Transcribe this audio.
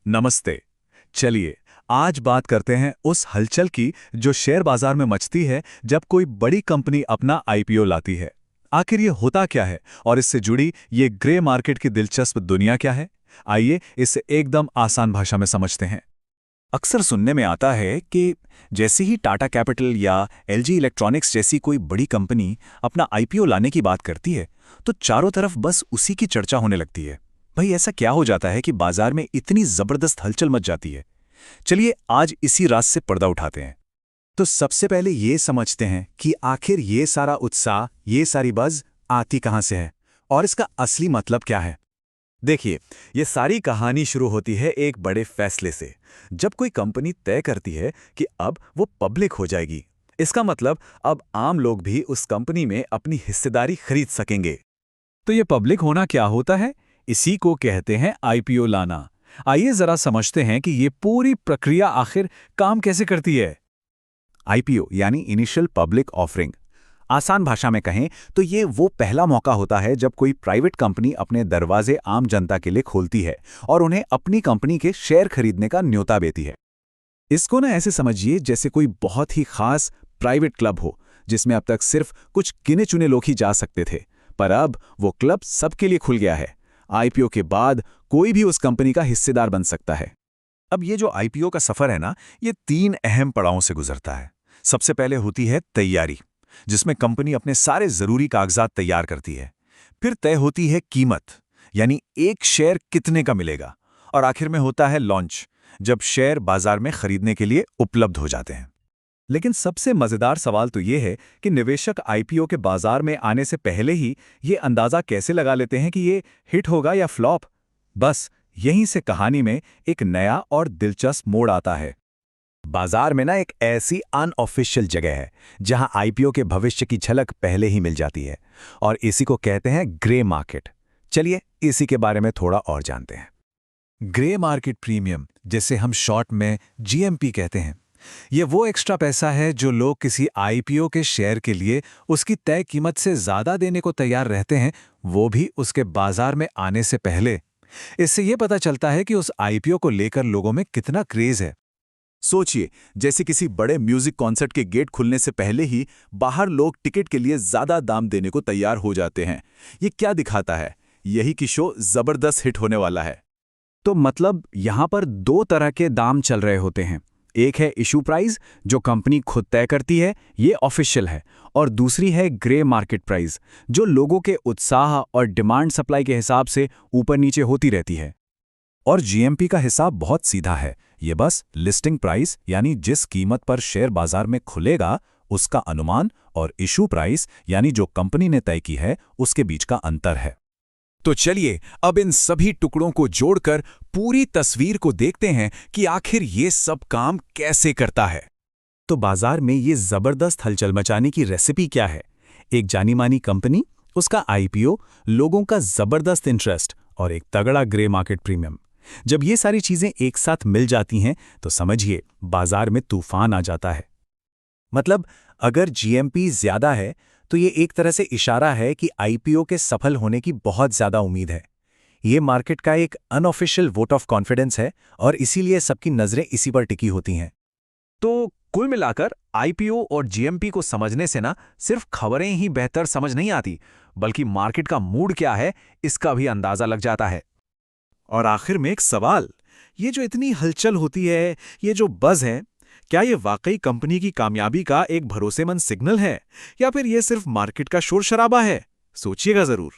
नमस्ते। चलिए आज बात करते हैं उस हलचल की जो शेयर बाजार में मचती है जब कोई बड़ी कंपनी अपना आईपीओ लाती है। आखिर ये होता क्या है और इससे जुड़ी ये ग्रे मार्केट की दिलचस्प दुनिया क्या है? आइए इसे एकदम आसान भाषा में समझते हैं। अक्सर सुनने में आता है कि जैसे ही टाटा कैपिटल या एलजी इलेक्ट्रॉनिक्स जैसी कोई बड़ी कंपनी अपना आईपीओ लाने की बात करती है तो चारों तरफ बस उसी की चर्चा होने लगती है। भाई ऐसा क्या हो जाता है कि बाजार में इतनी जबरदस्त हलचल मच जाती है? चलिए आज इसी राज से पर्दा उठाते हैं। तो सबसे पहले ये समझते हैं कि आखिर ये सारा उत्साह, ये सारी बज़ आती कहाँ से है और इसका असली मतलब क्या है। देखिए, ये सारी कहानी शुरू होती है एक बड़े फैसले से। जब कोई कंपनी तय करती है कि अब वो पब्लिक हो जाएगी, इसका मतलब अब आम लोग भी उस कंपनी में अपनी हिस्सेदारी खरीद सकेंगे। तो ये पब्लिक होना क्या होता है? इसी को कहते हैं आईपीओ लाना। आइए जरा समझते हैं कि ये पूरी प्रक्रिया आखिर काम कैसे करती है। आईपीओ यानी इनिशियल पब्लिक ऑफरिंग। आसान भाषा में कहें तो ये वो पहला मौका होता है जब कोई प्राइवेट कंपनी अपने दरवाजे आम जनता के लिए खोलती है और उन्हें अपनी कंपनी के शेयर खरीदने का न्योता देती है। इसको ना ऐसे समझिए जैसे कोई बहुत ही खास प्राइवेट क्लब हो जिसमें अब तक सिर्फ कुछ गिने चुने लोग ही जा सकते थे, पर अब वो क्लब सबके लिए खुल गया है। आईपीओ के बाद कोई भी उस कंपनी का हिस्सेदार बन सकता है। अब ये जो आईपीओ का सफर है ना, ये 3 अहम पड़ावों से गुजरता है। सबसे पहले होती है तैयारी, जिसमें कंपनी अपने सारे जरूरी कागजात तैयार करती है। फिर तय होती है कीमत, यानी एक शेयर कितने का मिलेगा। और आखिर में होता है लॉन्च, जब शेयर बाजार में खरीदने के लिए उपलब्ध हो जाते हैं। लेकिन सबसे मजेदार सवाल तो ये है कि निवेशक आईपीओ के बाजार में आने से पहले ही ये अंदाजा कैसे लगा लेते हैं कि ये हिट होगा या फ्लॉप। बस यहीं से कहानी में एक नया और दिलचस्प मोड़ आता है। बाजार में ना एक ऐसी अनऑफिशियल जगह है जहां आईपीओ के भविष्य की झलक पहले ही मिल जाती है, और इसी को कहते हैं ग्रे मार्केट। चलिए इसी के बारे में थोड़ा और जानते हैं। ग्रे मार्केट प्रीमियम, जिसे हम शॉर्ट में जीएमपी कहते हैं, ये वो एक्स्ट्रा पैसा है जो लोग किसी आईपीओ के शेयर के लिए उसकी तय कीमत से ज्यादा देने को तैयार रहते हैं, वो भी उसके बाजार में आने से पहले। इससे ये पता चलता है कि उस आईपीओ को लेकर लोगों में कितना क्रेज है। सोचिए, जैसे किसी बड़े म्यूजिक कॉन्सर्ट के गेट खुलने से पहले ही बाहर लोग टिकट के लिए ज्यादा दाम देने को तैयार हो जाते हैं। ये क्या दिखाता है? यही कि शो जबरदस्त हिट होने वाला है। तो मतलब यहां पर 2 तरह के दाम चल रहे होते हैं। एक है इशू प्राइस, जो कंपनी खुद तय करती है, ये ऑफिशियल है, और दूसरी है ग्रे मार्केट प्राइस, जो लोगों के उत्साह और डिमांड सप्लाई के हिसाब से ऊपर नीचे होती रहती है। और जीएमपी का हिसाब बहुत सीधा है। ये बस लिस्टिंग प्राइस यानी जिस कीमत पर शेयर बाजार में खुलेगा उसका अनुमान, और इशू प्राइस यानी जो कंपनी ने तय की है उसके बीच का अंतर है। तो चलिए अब इन सभी टुकड़ों को जोड़कर पूरी तस्वीर को देखते हैं कि आखिर ये सब काम कैसे करता है। तो बाजार में ये जबरदस्त हलचल मचाने की रेसिपी क्या है? एक जानी मानी कंपनी, उसका आईपीओ, लोगों का जबरदस्त इंटरेस्ट और एक तगड़ा ग्रे मार्केट प्रीमियम। जब ये सारी चीजें एक साथ मिल जाती हैं तो समझिए बाजार में तूफान आ जाता है। मतलब अगर जीएमपी ज्यादा है तो ये एक तरह से इशारा है कि आईपीओ के सफल होने की बहुत ज्यादा उम्मीद है। ये मार्केट का एक अनऑफिशियल वोट ऑफ कॉन्फिडेंस है और इसीलिए सबकी नजरें इसी पर टिकी होती हैं। तो कुल मिलाकर आईपीओ और जीएमपी को समझने से ना सिर्फ खबरें ही बेहतर समझ नहीं आती, बल्कि मार्केट का मूड क्या है इसका भी अंदाजा लग जाता है। और आखिर में एक सवाल, ये जो इतनी हलचल होती है, ये जो बज़ है, क्या ये वाकई कंपनी की कामयाबी का एक भरोसेमंद सिग्नल है या फिर ये सिर्फ मार्केट का शोर शराबा है? सोचिएगा जरूर।